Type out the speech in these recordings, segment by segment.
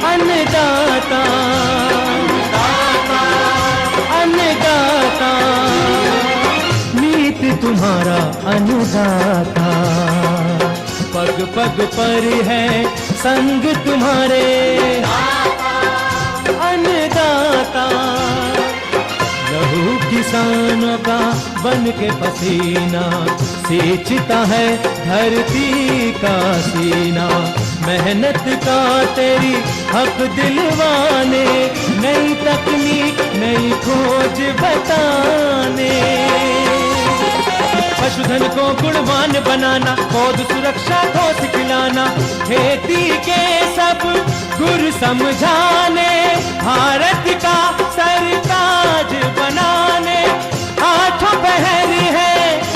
अन्नदाता, अन्नदाता, नीत तुम्हारा अन्नदाता, पग पग पर है संग तुम्हारे अन्नदाता। लहू किसानों का बन के पसीना सींचता है धरती का सीना, मेहनत का तेरी हक दिलवाने, नई तकनीक नई खोज बताने। पशुधन को गुणवान बनाना, पौध सुरक्षा को सिखलाना, खेती के सब गुर समझाने, भारत का सरताज बनाने, आठों पहर है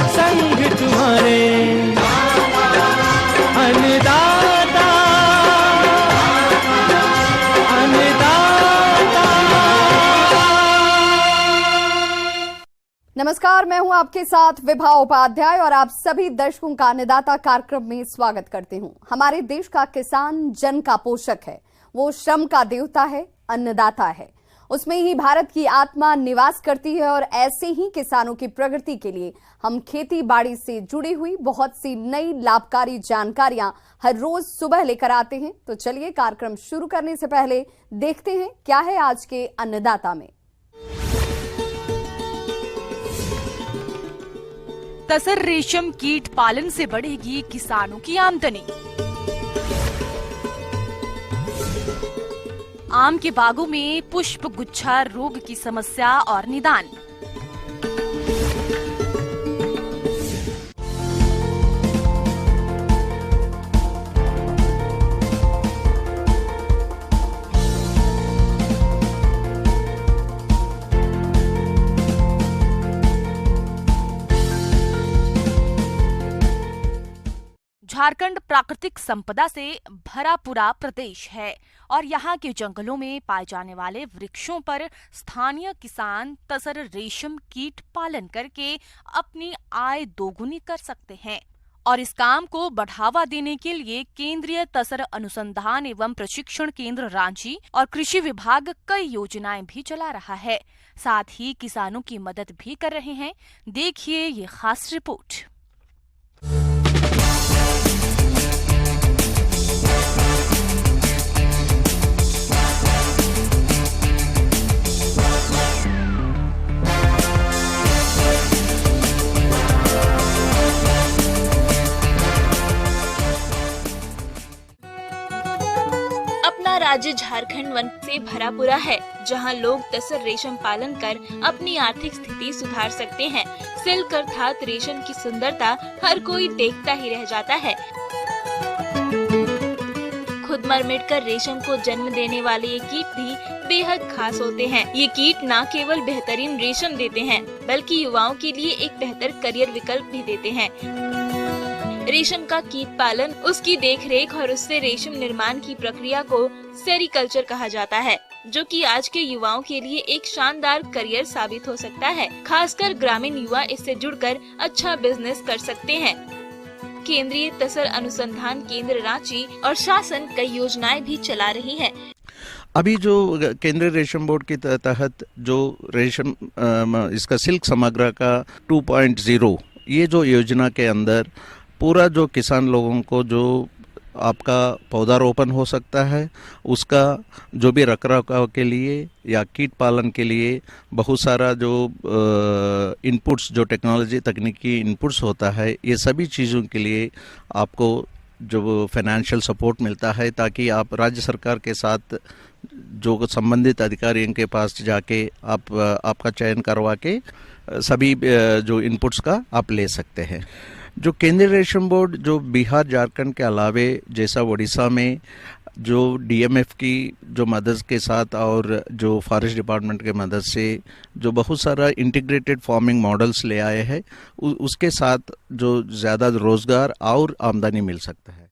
संग तुम्हारे अन्नदाता, अन्नदाता। नमस्कार, मैं हूं आपके साथ विभा उपाध्याय और आप सभी दर्शकों का अन्नदाता कार्यक्रम में स्वागत करती हूं। हमारे देश का किसान जन का पोषक है, वो श्रम का देवता है, अन्नदाता है। उसमें ही भारत की आत्मा निवास करती है और ऐसे ही किसानों की प्रगति के लिए हम खेती बाड़ी से जुड़ी हुई बहुत सी नई लाभकारी जानकारियां हर रोज सुबह लेकर आते हैं। तो चलिए कार्यक्रम शुरू करने से पहले देखते हैं क्या है आज के अन्नदाता में। तसर रेशम कीट पालन से बढ़ेगी किसानों की आमदनी। आम के बागों में पुष्प गुच्छा रोग की समस्या और निदान। झारखंड प्राकृतिक संपदा से भरा पूरा प्रदेश है और यहाँ के जंगलों में पाए जाने वाले वृक्षों पर स्थानीय किसान तसर रेशम कीट पालन करके अपनी आय दोगुनी कर सकते हैं। और इस काम को बढ़ावा देने के लिए केंद्रीय तसर अनुसंधान एवं प्रशिक्षण केंद्र रांची और कृषि विभाग कई योजनाएं भी चला रहा है, साथ ही किसानों की मदद भी कर रहे हैं। देखिए ये खास रिपोर्ट। राज्य झारखंड वन से भरा पूरा है, जहां लोग तसर रेशम पालन कर अपनी आर्थिक स्थिति सुधार सकते हैं। सिल्क अर्थात रेशम की सुंदरता हर कोई देखता ही रह जाता है। खुद मर मिट कर रेशम को जन्म देने वाले ये कीट भी बेहद खास होते हैं। ये कीट न केवल बेहतरीन रेशम देते हैं, बल्कि युवाओं के लिए एक बेहतर करियर विकल्प भी देते हैं। रेशम का कीट पालन, उसकी देखरेख और उससे रेशम निर्माण की प्रक्रिया को सेरीकल्चर कहा जाता है, जो कि आज के युवाओं के लिए एक शानदार करियर साबित हो सकता है। खासकर ग्रामीण युवा इससे जुड़कर अच्छा बिजनेस कर सकते हैं। केंद्रीय तसर अनुसंधान केंद्र रांची और शासन कई योजनाएं भी चला रही है। अभी जो केंद्रीय रेशम बोर्ड के तहत जो रेशम इसका सिल्क समग्र का 2.0 ये जो योजना के अंदर पूरा जो किसान लोगों को जो आपका पौधारोपण हो सकता है, उसका जो भी रखरखाव के लिए या कीट पालन के लिए बहुत सारा जो इनपुट्स, जो टेक्नोलॉजी तकनीकी इनपुट्स होता है, ये सभी चीज़ों के लिए आपको जो फाइनेंशियल सपोर्ट मिलता है, ताकि आप राज्य सरकार के साथ जो संबंधित अधिकारियों के पास जाके आप आपका चयन करवा के सभी जो इनपुट्स का आप ले सकते हैं। जो केंद्रीय रेशम बोर्ड जो बिहार झारखंड के अलावे जैसा उड़ीसा में जो डीएमएफ की जो मदद के साथ और जो फॉरेस्ट डिपार्टमेंट के मदद से जो बहुत सारा इंटीग्रेटेड फार्मिंग मॉडल्स ले आए हैं, उसके साथ जो ज़्यादा रोजगार और आमदनी मिल सकता है।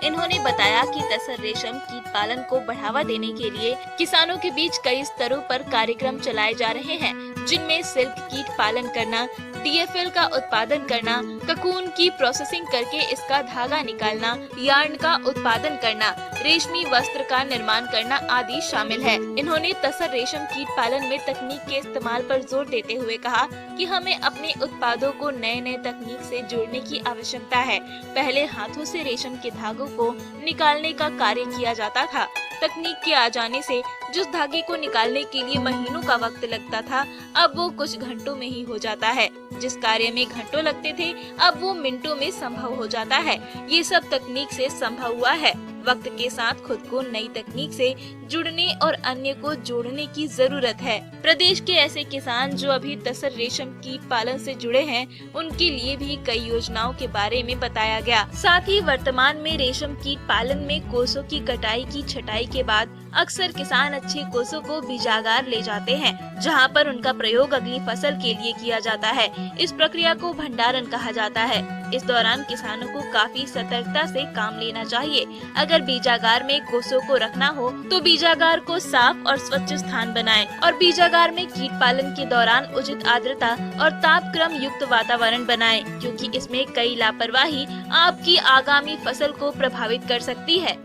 इन्होंने बताया कि तसर रेशम कीट पालन को बढ़ावा देने के लिए किसानों के बीच कई स्तरों पर कार्यक्रम चलाए जा रहे हैं, जिनमें सिल्क कीट पालन करना, टीएफएल का उत्पादन करना, ककून की प्रोसेसिंग करके इसका धागा निकालना, यार्न का उत्पादन करना, रेशमी वस्त्र का निर्माण करना आदि शामिल है। इन्होंने तसर रेशम कीट पालन में तकनीक के इस्तेमाल पर जोर देते हुए कहा कि हमें अपने उत्पादों को नए नए तकनीक से जोड़ने की आवश्यकता है। पहले हाथों से रेशम के धागों को निकालने का कार्य किया जाता था। तकनीक के आ जाने से जिस धागे को निकालने के लिए महीनों का वक्त लगता था, अब वो कुछ घंटों में ही हो जाता है। जिस कार्य में घंटों लगते थे, अब वो मिनटों में संभव हो जाता है। ये सब तकनीक से संभव हुआ है। वक्त के साथ खुद को नई तकनीक से जुड़ने और अन्य को जोड़ने की जरूरत है। प्रदेश के ऐसे किसान जो अभी तसर रेशम कीट पालन से जुड़े हैं, उनके लिए भी कई योजनाओं के बारे में बताया गया। साथ ही वर्तमान में रेशम कीट पालन में कोसों की कटाई की छटाई के बाद अक्सर किसान अच्छे कोसों को बीजागार ले जाते हैं, जहां पर उनका प्रयोग अगली फसल के लिए किया जाता है। इस प्रक्रिया को भंडारण कहा जाता है। इस दौरान किसानों को काफी सतर्कता से काम लेना चाहिए। अगर बीजागार में कोसों को रखना हो तो बीजागार को साफ और स्वच्छ स्थान बनाएं और बीजागार में कीट पालन के दौरान उचित आर्द्रता और तापक्रम युक्त वातावरण बनाएं, क्योंकि इसमें कई लापरवाही आपकी आगामी फसल को प्रभावित कर सकती है।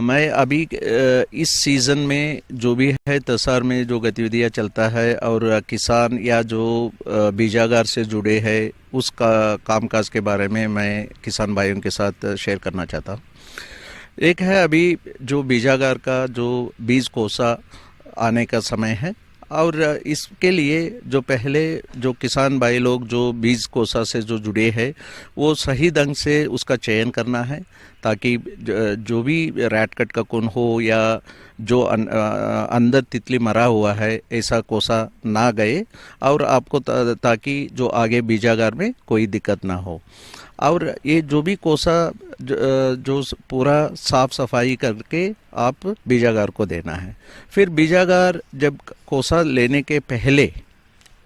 मैं अभी इस सीज़न में जो भी है तसार में जो गतिविधियां चलता है और किसान या जो बीजागार से जुड़े हैं उसका कामकाज के बारे में मैं किसान भाइयों के साथ शेयर करना चाहता हूँ। एक है अभी जो बीजागार का जो बीज कोसा आने का समय है और इसके लिए जो पहले जो किसान भाई लोग जो बीज कोसा से जो जुड़े हैं वो सही ढंग से उसका चयन करना है, ताकि जो भी रैट कट का कुन हो या जो अंदर तितली मरा हुआ है ऐसा कोसा ना गए और आपको ताकि जो आगे बीजागार में कोई दिक्कत ना हो। और ये जो भी कोसा जो पूरा साफ सफाई करके आप बीजागार को देना है। फिर बीजागार जब कोसा लेने के पहले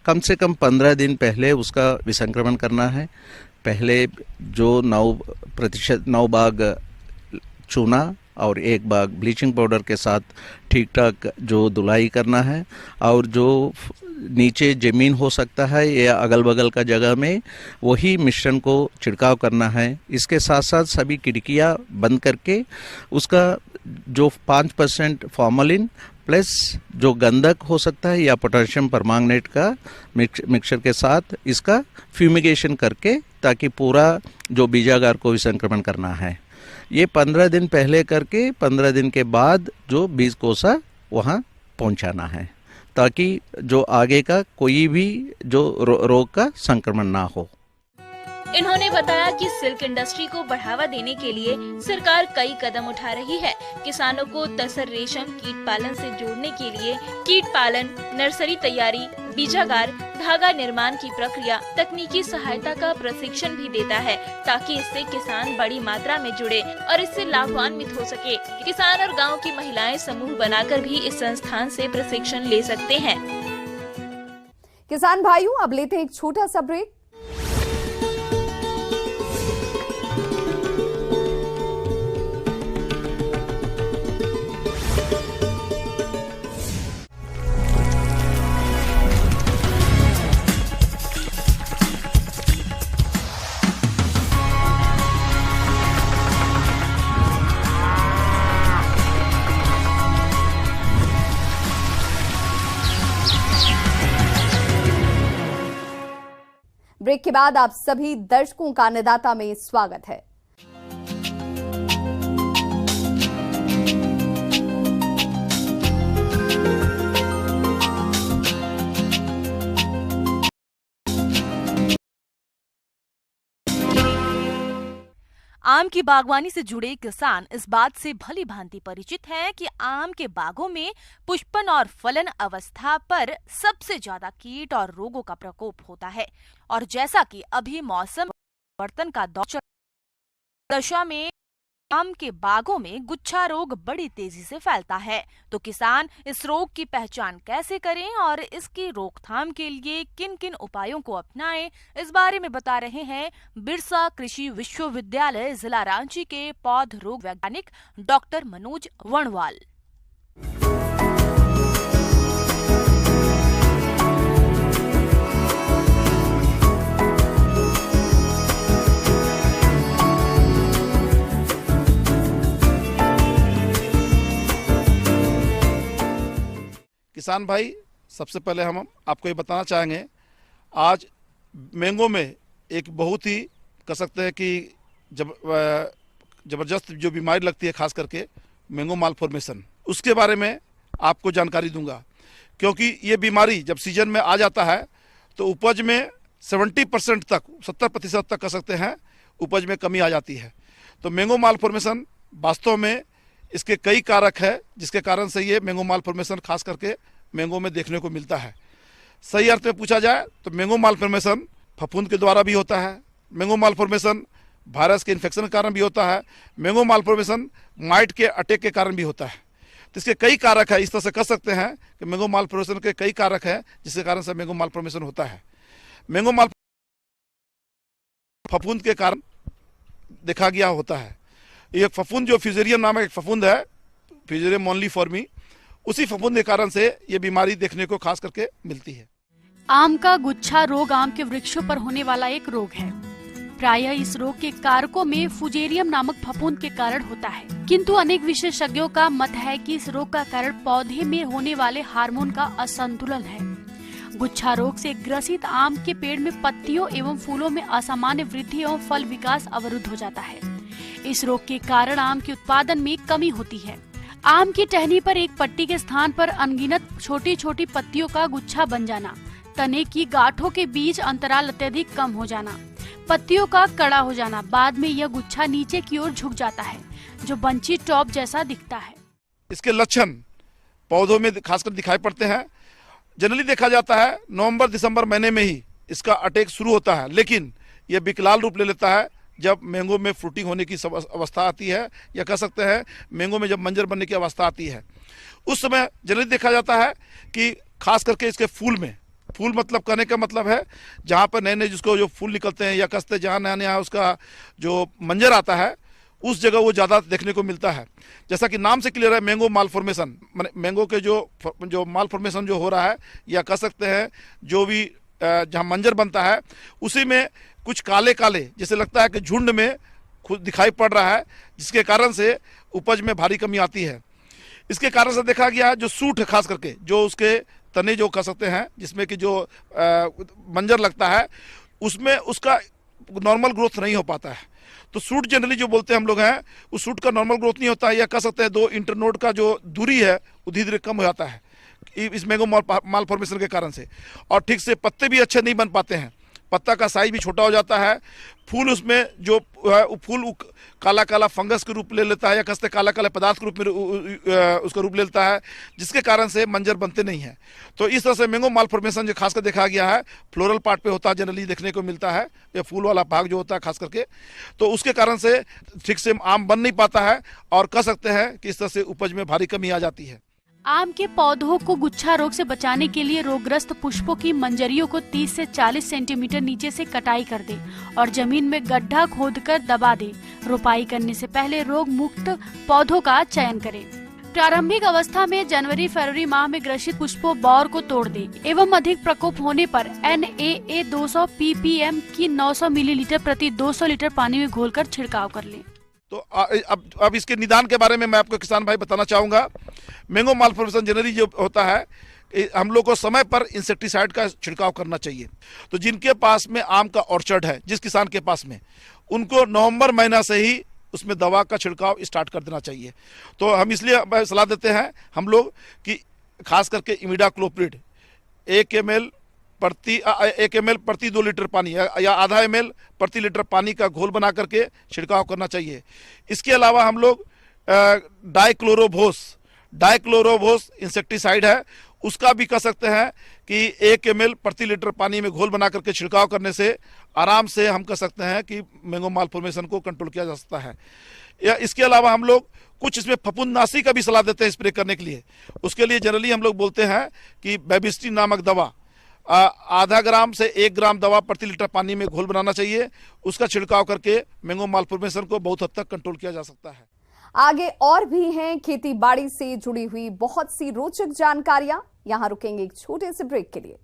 कम से कम 15 दिन पहले उसका विसंक्रमण करना है। पहले जो 9 भाग चूना और 1 भाग ब्लीचिंग पाउडर के साथ ठीक ठाक जो धुलाई करना है और जो नीचे ज़मीन हो सकता है या अगल बगल का जगह में वही मिश्रण को छिड़काव करना है। इसके साथ साथ सभी खिड़कियाँ बंद करके उसका जो 5% फॉर्मलिन प्लस जो गंधक हो सकता है या पोटेशियम परमांगनेट का मिक्सचर के साथ इसका फ्यूमिगेशन करके ताकि पूरा जो बीजागार को विसंक्रमण करना है। ये 15 दिन पहले करके 15 दिन के बाद जो बीज कोसा वहाँ पहुँचाना है, ताकि जो आगे का कोई भी जो रोग का संक्रमण ना हो। इन्होंने बताया कि सिल्क इंडस्ट्री को बढ़ावा देने के लिए सरकार कई कदम उठा रही है। किसानों को तसर रेशम कीट पालन से जोड़ने के लिए कीट पालन, नर्सरी तैयारी, बीजागार, धागा निर्माण की प्रक्रिया, तकनीकी सहायता का प्रशिक्षण भी देता है, ताकि इससे किसान बड़ी मात्रा में जुड़े और इससे लाभान्वित हो सके। किसान और गांव की महिलाएं समूह बनाकर भी इस संस्थान से प्रशिक्षण ले सकते हैं। किसान भाइयों, अब लेते हैं एक छोटा सा ब्रेक। ब्रेक के बाद आप सभी दर्शकों का अन्नदाता में स्वागत है। आम की बागवानी से जुड़े किसान इस बात से भली भांति परिचित हैं कि आम के बागों में पुष्पन और फलन अवस्था पर सबसे ज्यादा कीट और रोगों का प्रकोप होता है। और जैसा कि अभी मौसम परिवर्तन का दौर चल दशा में आम के बागों में गुच्छा रोग बड़ी तेजी से फैलता है, तो किसान इस रोग की पहचान कैसे करें और इसकी रोकथाम के लिए किन किन उपायों को अपनाएं, इस बारे में बता रहे हैं बिरसा कृषि विश्वविद्यालय जिला रांची के पौध रोग वैज्ञानिक डॉक्टर मनोज वर्णवाल। किसान भाई, सबसे पहले हम आपको ये बताना चाहेंगे, आज मैंगो में एक बहुत ही कह सकते हैं कि जबरदस्त जो बीमारी लगती है, खास करके मैंगो मालफॉर्मेशन, उसके बारे में आपको जानकारी दूंगा। क्योंकि ये बीमारी जब सीजन में आ जाता है तो उपज में 70% तक, 70% तक कह सकते हैं, उपज में कमी आ जाती है। तो मैंगो मालफॉर्मेशन वास्तव में इसके कई कारक है, जिसके कारण से ये मैंगो मालफॉर्मेशन खास करके मैंगो में देखने को मिलता है। सही अर्थ में पूछा जाए तो मैंगो मालफॉर्मेशन फफूंद के द्वारा भी होता है, मैंगो मालफॉर्मेशन वायरस के इन्फेक्शन के कारण भी होता है, मैंगो मालफॉर्मेशन माइट के अटैक के कारण भी होता है। तो इसके कई कारक है, इस तरह से कह सकते हैं कि मैंगो मालफॉर्मेशन के कई कारक है जिसके कारण से मैंगो मालफॉर्मेशन होता है। मैंगो माल फफूंद के कारण देखा गया होता है। ये फफूंद जो फ्यूजेरियम नामक एक फफूंद है, फ्यूजेरियम मोनलीफॉर्मी, उसी फफूंद के कारण से ये बीमारी देखने को खास करके मिलती है। आम का गुच्छा रोग आम के वृक्षों पर होने वाला एक रोग है। प्रायः इस रोग के कारकों में फुजेरियम नामक फफूंद के कारण होता है, किंतु अनेक विशेषज्ञों का मत है कि इस रोग का कारण पौधे में होने वाले हार्मोन का असंतुलन है। गुच्छा रोग से ग्रसित आम के पेड़ में पत्तियों एवं फूलों में असामान्य वृद्धि एवं फल विकास अवरुद्ध हो जाता है। इस रोग के कारण आम के उत्पादन में कमी होती है। आम की टहनी पर एक पट्टी के स्थान पर अनगिनत छोटी छोटी पत्तियों का गुच्छा बन जाना, तने की गांठों के बीच अंतराल अत्यधिक कम हो जाना, पत्तियों का कड़ा हो जाना, बाद में यह गुच्छा नीचे की ओर झुक जाता है जो बंची टॉप जैसा दिखता है। इसके लक्षण पौधों में खासकर दिखाई पड़ते हैं। जनरली देखा जाता है नवंबर दिसंबर महीने में ही इसका अटैक शुरू होता है, लेकिन यह विकराल रूप ले लेता है जब मैंगो में फ्रूटिंग होने की अवस्था आती है, या कह सकते हैं मैंगो में जब मंजर बनने की अवस्था आती है। उस समय जनरली देखा जाता है कि खास करके इसके फूल में, फूल मतलब कहने का मतलब है जहाँ पर नए नए जिसको जो फूल निकलते हैं, या कसते जहाँ नया नया उसका जो मंजर आता है, उस जगह वो ज़्यादा देखने को मिलता है। जैसा कि नाम से क्लियर है, मैंगो मालफॉर्मेशन, मैंगो के जो मालफॉर्मेशन जो हो रहा है, या कह सकते हैं जो भी जहाँ मंजर बनता है उसी में कुछ काले काले जैसे लगता है कि झुंड में खुद दिखाई पड़ रहा है, जिसके कारण से उपज में भारी कमी आती है। इसके कारण से देखा गया है जो सूट है, खास करके जो उसके तने जो कह सकते हैं जिसमें कि जो मंजर लगता है, उसमें उसका नॉर्मल ग्रोथ नहीं हो पाता है। तो सूट जनरली जो बोलते हैं हम लोग हैं, उस सूट का नॉर्मल ग्रोथ नहीं होता है, या कह सकते हैं दो इंटरनोड का जो दूरी है वो धीरे धीरे कम हो जाता है इस मैंगो मालफॉर्मेशन के कारण से। और ठीक से पत्ते भी अच्छे नहीं बन पाते हैं, पत्ता का साइज भी छोटा हो जाता है, फूल उसमें जो फूल काला काला फंगस के रूप ले लेता है, या कसते काला काला पदार्थ के रूप में उसका रूप ले लेता है, जिसके कारण से मंजर बनते नहीं हैं। तो इस तरह से मैंगो मालफॉर्मेशन जो खासकर देखा गया है फ्लोरल पार्ट पे होता है, जनरली देखने को मिलता है, या फूल वाला भाग जो होता है खास करके, तो उसके कारण से ठीक से आम बन नहीं पाता है, और कह सकते हैं कि इस तरह से उपज में भारी कमी आ जाती है। आम के पौधों को गुच्छा रोग से बचाने के लिए रोगग्रस्त पुष्पों की मंजरियों को 30 से 40 सेंटीमीटर नीचे से कटाई कर दे और जमीन में गड्ढा खोदकर दबा दे। रोपाई करने से पहले रोग मुक्त पौधों का चयन करें। प्रारंभिक अवस्था में जनवरी फरवरी माह में ग्रसित पुष्पों बौर को तोड़ दे एवं अधिक प्रकोप होने पर NAA 200 ppm की 900 मिलीलीटर प्रति 200 लीटर पानी में घोलकर छिड़काव कर लें। तो अब इसके निदान के बारे में मैं आपको किसान भाई बताना चाहूँगा। मैंगो मालफॉर्मेशन जनरली जो होता है, हम लोग को समय पर इंसेक्टिसाइड का छिड़काव करना चाहिए। तो जिनके पास में आम का ऑर्चर्ड है, जिस किसान के पास में, उनको नवंबर महीना से ही उसमें दवा का छिड़काव स्टार्ट कर देना चाहिए। तो हम इसलिए सलाह देते हैं हम लोग कि खास करके इमिडाक्लोप्रिड 1 ml प्रति 2 लीटर पानी या आधा ml प्रति लीटर पानी का घोल बना करके छिड़काव करना चाहिए। इसके अलावा हम लोग डाइक्लोरोवोस इंसेक्टिसाइड है, उसका भी कह सकते हैं कि 1 ml प्रति लीटर पानी में घोल बना करके छिड़काव करने से आराम से हम कह सकते हैं कि मैंगो मालफॉर्मेशन को कंट्रोल किया जा सकता है। या इसके अलावा हम लोग कुछ इसमें फफूंदनाशी का भी सलाह देते हैं स्प्रे करने के लिए। उसके लिए जनरली हम लोग बोलते हैं कि बेबिस्टिन नामक दवा आधा ग्राम से 1 ग्राम दवा प्रति लीटर पानी में घोल बनाना चाहिए, उसका छिड़काव करके मैंगो मालफॉर्मेशन को बहुत हद तक कंट्रोल किया जा सकता है। आगे और भी हैं खेती बाड़ी से जुड़ी हुई बहुत सी रोचक जानकारियां। यहां रुकेंगे एक छोटे से ब्रेक के लिए।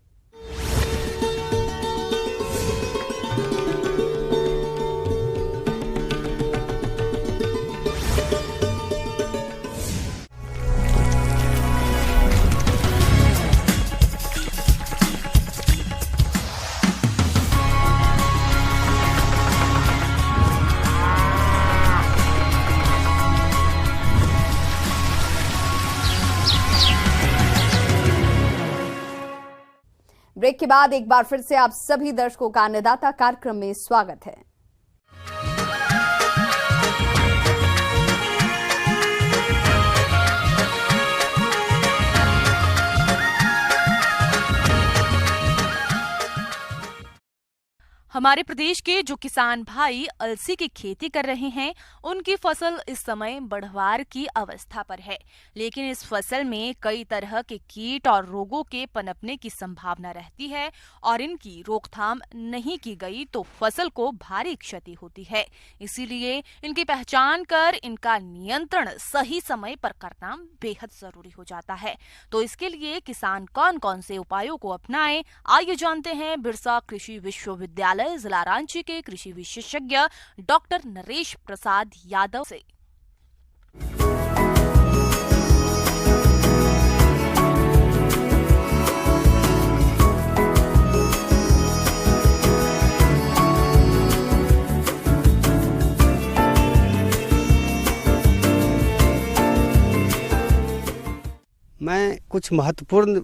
ब्रेक के बाद एक बार फिर से आप सभी दर्शकों का अन्नदाता कार्यक्रम में स्वागत है। हमारे प्रदेश के जो किसान भाई अलसी की खेती कर रहे हैं, उनकी फसल इस समय बढ़वार की अवस्था पर है, लेकिन इस फसल में कई तरह के कीट और रोगों के पनपने की संभावना रहती है और इनकी रोकथाम नहीं की गई तो फसल को भारी क्षति होती है। इसीलिए इनकी पहचान कर इनका नियंत्रण सही समय पर करना बेहद जरूरी हो जाता है। तो इसके लिए किसान कौन कौन से उपायों को अपनाएं, आइए जानते हैं बिरसा कृषि विश्वविद्यालय जिला रांची के कृषि विशेषज्ञ डॉक्टर नरेश प्रसाद यादव से। मैं कुछ महत्वपूर्ण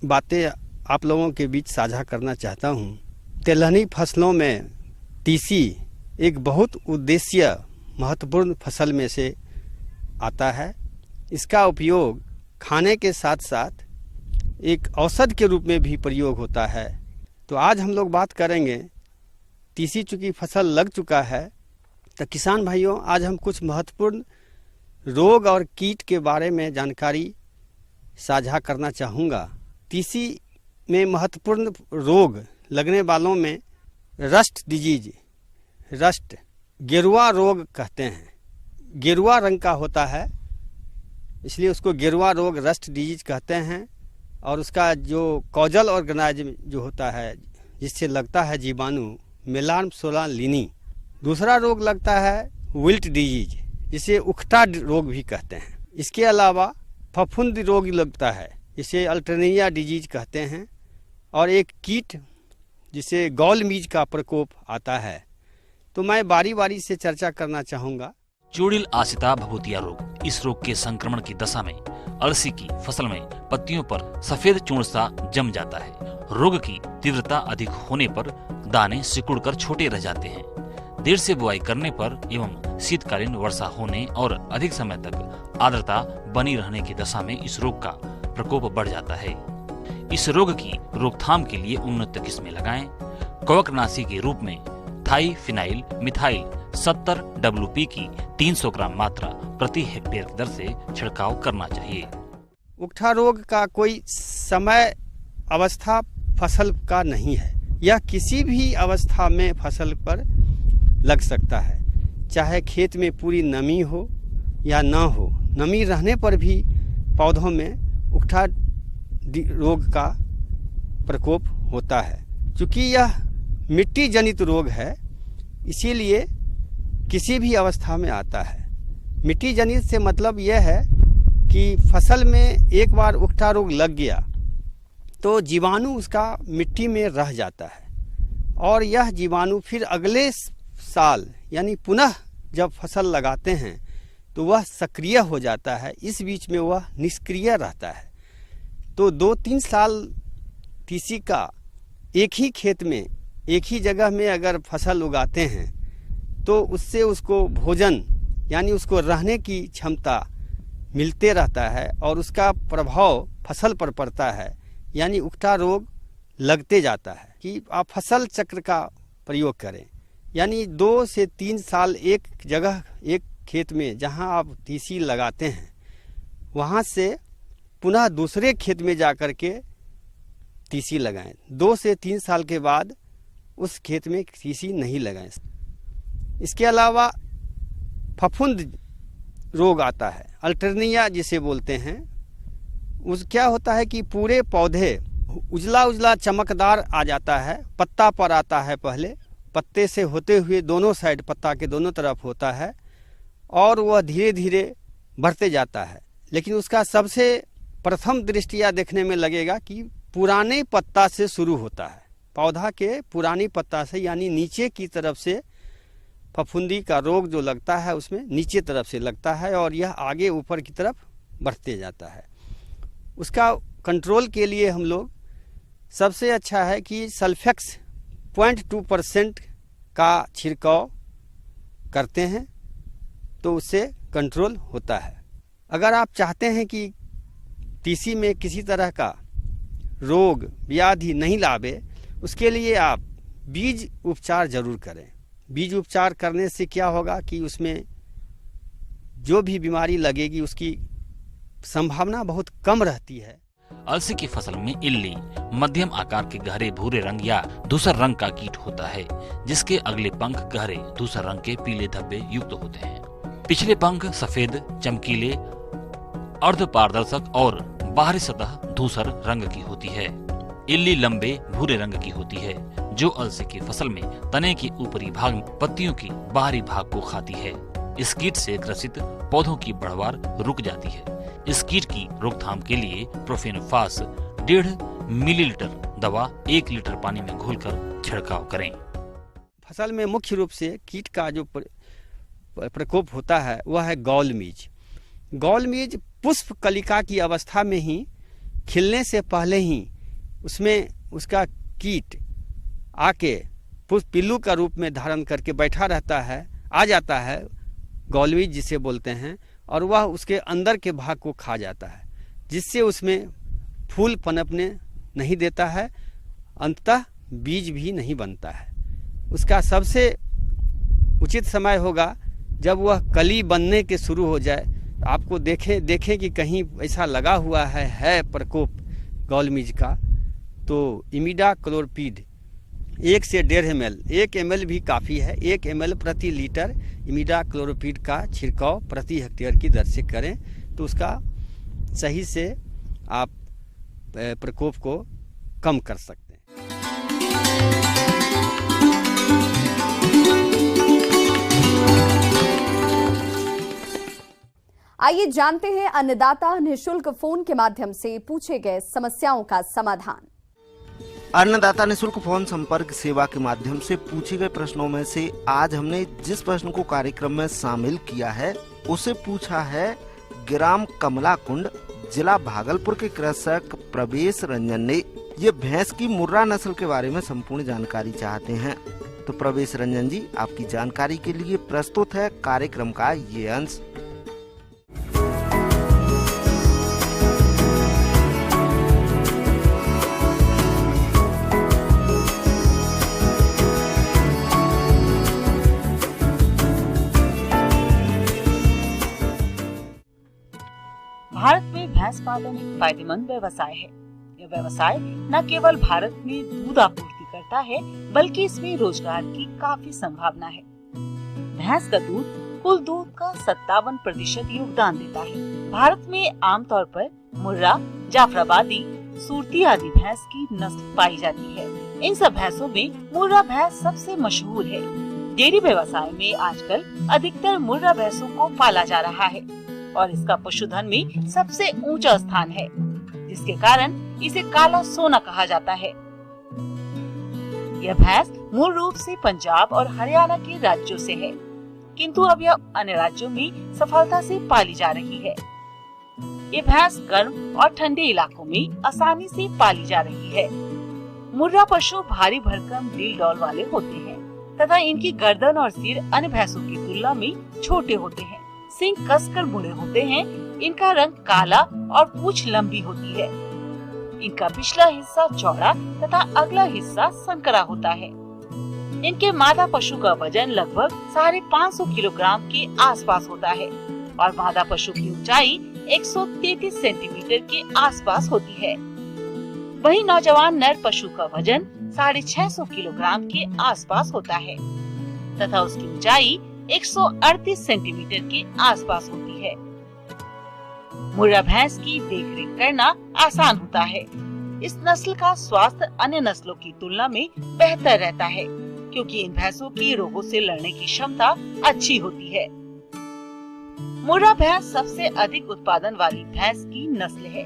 बातें आप लोगों के बीच साझा करना चाहता हूं। तिलहनी फसलों में तीसी एक बहुत उद्देश्य महत्वपूर्ण फसल में से आता है। इसका उपयोग खाने के साथ साथ एक औषध के रूप में भी प्रयोग होता है। तो आज हम लोग बात करेंगे, तीसी चूँकि फसल लग चुका है तो किसान भाइयों, आज हम कुछ महत्वपूर्ण रोग और कीट के बारे में जानकारी साझा करना चाहूँगा। तीसी में महत्वपूर्ण रोग लगने वालों में रस्ट डिजीज, रस्ट गेरुआ रोग कहते हैं, गेरुआ रंग का होता है इसलिए उसको गेरुआ रोग रस्ट डिजीज कहते हैं। और उसका जो कॉजल ऑर्गेनाइज्म जो होता है जिससे लगता है जीवाणु, मेलार्म सोलालिनी। दूसरा रोग लगता है विल्ट डिजीज, जिसे उखटा रोग भी कहते हैं। इसके अलावा फफूंद रोग लगता है, इसे अल्टरनेरिया डिजीज कहते हैं। और एक कीट जिसे गौल मीज का प्रकोप आता है। तो मैं बारी बारी से चर्चा करना चाहूँगा। चूड़िल आसिता भभूतिया रोग। इस रोग के संक्रमण की दशा में अलसी की फसल में पत्तियों पर सफेद चूर्ण सा जम जाता है। रोग की तीव्रता अधिक होने पर दाने सिकुड़कर छोटे रह जाते हैं। देर से बुआई करने पर एवं शीतकालीन वर्षा होने और अधिक समय तक आर्द्रता बनी रहने की दशा में इस रोग का प्रकोप बढ़ जाता है। इस रोग की रोकथाम के लिए उन्नत किस्में लगाएं। कवकनाशी के रूप में थाईफिनाइल मिथाइल 70 WP की 300 ग्राम मात्रा प्रति हेक्टेयर की दर से छिड़काव करना चाहिए। उकठा रोग का कोई समय अवस्था फसल का नहीं है, यह किसी भी अवस्था में फसल पर लग सकता है, चाहे खेत में पूरी नमी हो या ना हो। नमी रहने पर भी पौधों में उकठा रोग का प्रकोप होता है। चूँकि यह मिट्टी जनित रोग है इसीलिए किसी भी अवस्था में आता है। मिट्टी जनित से मतलब यह है कि फसल में एक बार उकठा रोग लग गया तो जीवाणु उसका मिट्टी में रह जाता है और यह जीवाणु फिर अगले साल यानी पुनः जब फसल लगाते हैं तो वह सक्रिय हो जाता है। इस बीच में वह निष्क्रिय रहता है। तो 2-3 साल तीसी का एक ही खेत में एक ही जगह में अगर फसल उगाते हैं तो उससे उसको भोजन यानी उसको रहने की क्षमता मिलते रहता है और उसका प्रभाव फसल पर पड़ता है, यानी उकठा रोग लगते जाता है। कि आप फसल चक्र का प्रयोग करें, यानी 2 से 3 साल एक जगह एक खेत में जहां आप तीसी लगाते हैं वहां से पुनः दूसरे खेत में जाकर के तीसी लगाएं। 2 से 3 साल के बाद उस खेत में तीसी नहीं लगाएं। इसके अलावा फफूंद रोग आता है, अल्टरनेरिया जिसे बोलते हैं। उस क्या होता है कि पूरे पौधे उजला उजला चमकदार आ जाता है, पत्ता पर आता है, पहले पत्ते से होते हुए दोनों साइड पत्ता के दोनों तरफ होता है और वह धीरे धीरे बढ़ते जाता है। लेकिन उसका सबसे प्रथम दृष्टिया देखने में लगेगा कि पुराने पत्ता से शुरू होता है, पौधा के पुरानी पत्ता से, यानी नीचे की तरफ से फफूंदी का रोग जो लगता है उसमें नीचे तरफ से लगता है और यह आगे ऊपर की तरफ बढ़ते जाता है। उसका कंट्रोल के लिए हम लोग सबसे अच्छा है कि सल्फेक्स 0.2% का छिड़काव करते हैं तो उससे कंट्रोल होता है। अगर आप चाहते हैं कि तीसी में किसी तरह का रोग व्याधि नहीं लावे, उसके लिए आप बीज उपचार जरूर करें। बीज उपचार करने से क्या होगा कि उसमें जो भी बीमारी लगेगी उसकी संभावना बहुत कम रहती है। अलसी की फसल में इल्ली मध्यम आकार के गहरे भूरे रंग या धूसर रंग का कीट होता है, जिसके अगले पंख गहरे धूसर रंग के पीले धब्बे युक्त होते हैं। पिछले पंख सफेद, चमकीले, अर्धपारदर्शक और बाहरी सतह धूसर रंग की होती है। इल्ली लंबे भूरे रंग की होती है, जो अलसी की फसल में तने के ऊपरी भाग में पत्तियों की बाहरी भाग को खाती है। इस कीट से ग्रसित पौधों की बढ़वार रुक जाती है। इस कीट की रोकथाम के लिए प्रोफेनोफास 1.5 मिलीलीटर दवा 1 लीटर पानी में घोलकर छिड़काव करें। फसल में मुख्य रूप से कीट का जो प्रकोप होता है वह है गौल मीज। गौल मीज पुष्प कलिका की अवस्था में ही, खिलने से पहले ही उसमें उसका कीट आके पुष्प पिल्लू का रूप में धारण करके बैठा रहता है, आ जाता है, गौल मीज जिसे बोलते हैं, और वह उसके अंदर के भाग को खा जाता है, जिससे उसमें फूल पनपने नहीं देता है, अंततः बीज भी नहीं बनता है। उसका सबसे उचित समय होगा जब वह कली बनने के शुरू हो जाए। आपको देखें कि कहीं ऐसा लगा हुआ है प्रकोप गौल मीज का, तो इमिडाक्लोप्रिड 1 से 1.5 ml, 1 ml भी काफ़ी है, 1 ml प्रति लीटर इमिडाक्लोप्रिड का छिड़काव प्रति हेक्टेयर की दर से करें तो उसका सही से आप प्रकोप को कम कर सकते हैं। आइए जानते हैं अन्नदाता निःशुल्क फोन के माध्यम से पूछे गए समस्याओं का समाधान। अन्नदाता निःशुल्क फोन संपर्क सेवा के माध्यम से पूछे गए प्रश्नों में से आज हमने जिस प्रश्न को कार्यक्रम में शामिल किया है उसे पूछा है ग्राम कमलाकुंड, जिला भागलपुर के कृषक प्रवेश रंजन ने। ये भैंस की मुर्रा नस्ल के बारे में संपूर्ण जानकारी चाहते हैं। तो प्रवेश रंजन जी, आपकी जानकारी के लिए प्रस्तुत है कार्यक्रम का ये अंश। भारत में भैंस पालन एक फायदेमंद व्यवसाय है। यह व्यवसाय न केवल भारत में दूध आपूर्ति करता है, बल्कि इसमें रोजगार की काफी संभावना है। भैंस का दूध कुल दूध का 57% योगदान देता है। भारत में आमतौर पर मुर्रा, जाफराबादी, सूरती आदि भैंस की नस्ल पाई जाती है। इन सब भैंसों में मुर्रा भैंस सबसे मशहूर है। डेयरी व्यवसाय में आजकल अधिकतर मुर्रा भैंसों को पाला जा रहा है और इसका पशुधन में सबसे ऊंचा स्थान है, जिसके कारण इसे काला सोना कहा जाता है। यह भैंस मूल रूप से पंजाब और हरियाणा के राज्यों से है, किंतु अब यह अन्य राज्यों में सफलता से पाली जा रही है। ये भैंस गर्म और ठंडे इलाकों में आसानी से पाली जा रही है। मुर्रा पशु भारी भरकम डील डॉल वाले होते हैं तथा इनकी गर्दन और सिर अन्य भैंसों की तुलना में छोटे होते हैं। सींग कसकर मुड़े होते हैं। इनका रंग काला और पूंछ लंबी होती है। इनका पिछला हिस्सा चौड़ा तथा अगला हिस्सा संकरा होता है। इनके मादा पशु का वजन लगभग 550 किलोग्राम के आसपास होता है और मादा पशु की ऊंचाई 133 सेंटीमीटर के आसपास होती है। वहीं नौजवान नर पशु का वजन 650 किलोग्राम के आसपास होता है तथा उसकी ऊंचाई 138 सेंटीमीटर के आसपास होती है। मुर्रा भैंस की देखरेख करना आसान होता है। इस नस्ल का स्वास्थ्य अन्य नस्लों की तुलना में बेहतर रहता है, क्योंकि इन भैंसों की रोगों से लड़ने की क्षमता अच्छी होती है। मुर्रा भैंस सबसे अधिक उत्पादन वाली भैंस की नस्ल है।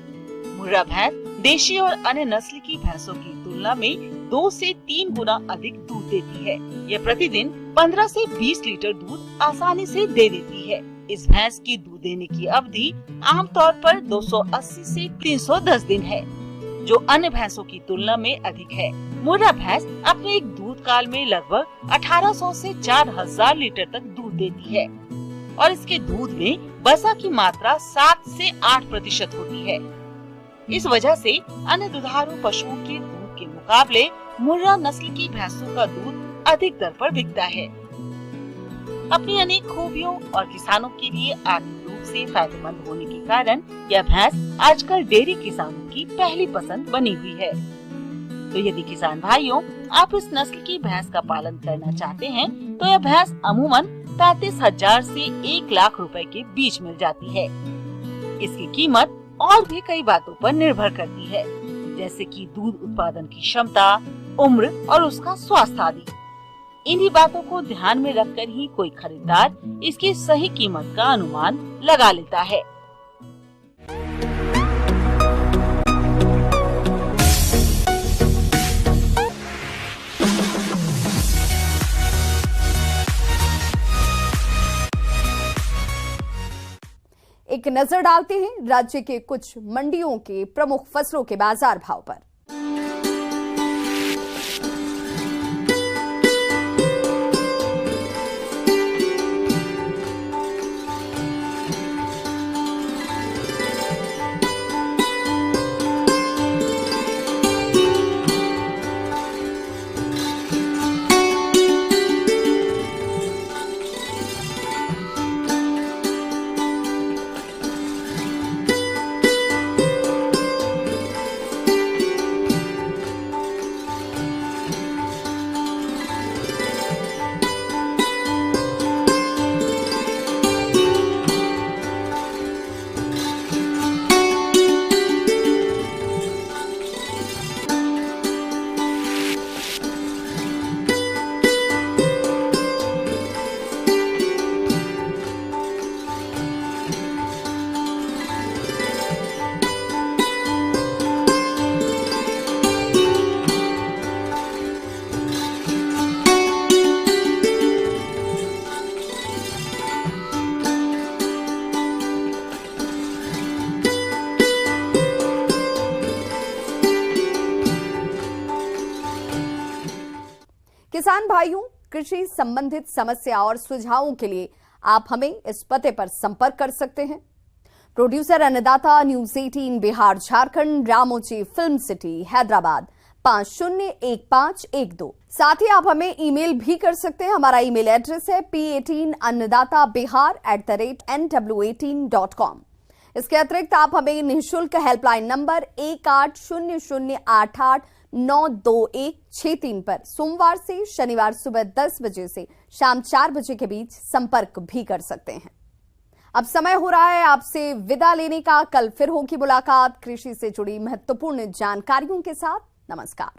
मुर्रा भैंस देशी और अन्य नस्ल की भैंसों की तुलना में 2 से 3 गुना अधिक दूध देती है। यह प्रतिदिन 15 से 20 लीटर दूध आसानी से दे देती है। इस भैंस की दूध देने की अवधि आमतौर पर 280 से 310 दिन है। जो अन्य भैंसों की तुलना में अधिक है। मुर्रा भैंस अपने एक दूध काल में लगभग 1800 से 4000 लीटर तक दूध देती है और इसके दूध में वसा की मात्रा 7 से 8% होती है। इस वजह से अन्य दुधारू पशुओं के दूध के मुकाबले मुर्रा नस्ल की भैंसों का दूध अधिक दर पर बिकता है। अपनी अनेक खूबियों और किसानों के लिए आर्थिक रूप से फायदेमंद होने के कारण यह भैंस आजकल डेयरी किसानों की पहली पसंद बनी हुई है। तो यदि किसान भाइयों आप इस नस्ल की भैंस का पालन करना चाहते हैं तो यह भैंस अमूमन 35,000 से 1 लाख रुपए के बीच मिल जाती है। इसकी कीमत और भी कई बातों पर निर्भर करती है, जैसे कि दूध उत्पादन की क्षमता, उम्र और उसका स्वास्थ्य आदि। इन्हीं बातों को ध्यान में रखकर ही कोई खरीदार इसकी सही कीमत का अनुमान लगा लेता है। एक नजर डालते हैं राज्य के कुछ मंडियों के प्रमुख फसलों के बाजार भाव पर। किसान भाइयों, कृषि संबंधित समस्या और सुझावों के लिए आप हमें इस पते पर संपर्क कर सकते हैं। Producer Annadata, news 18 Bihar Jharkhand, Ramoji film city Hyderabad 501512। साथ ही आप हमें ईमेल भी कर सकते हैं। हमारा ईमेल एड्रेस है p18annadatabihar@nw18.com। इसके अतिरिक्त आप हमें निःशुल्क हेल्पलाइन नंबर 180088921663 पर सोमवार से शनिवार सुबह 10 बजे से शाम 4 बजे के बीच संपर्क भी कर सकते हैं। अब समय हो रहा है आपसे विदा लेने का। कल फिर होगी मुलाकात कृषि से जुड़ी महत्वपूर्ण जानकारियों के साथ। नमस्कार।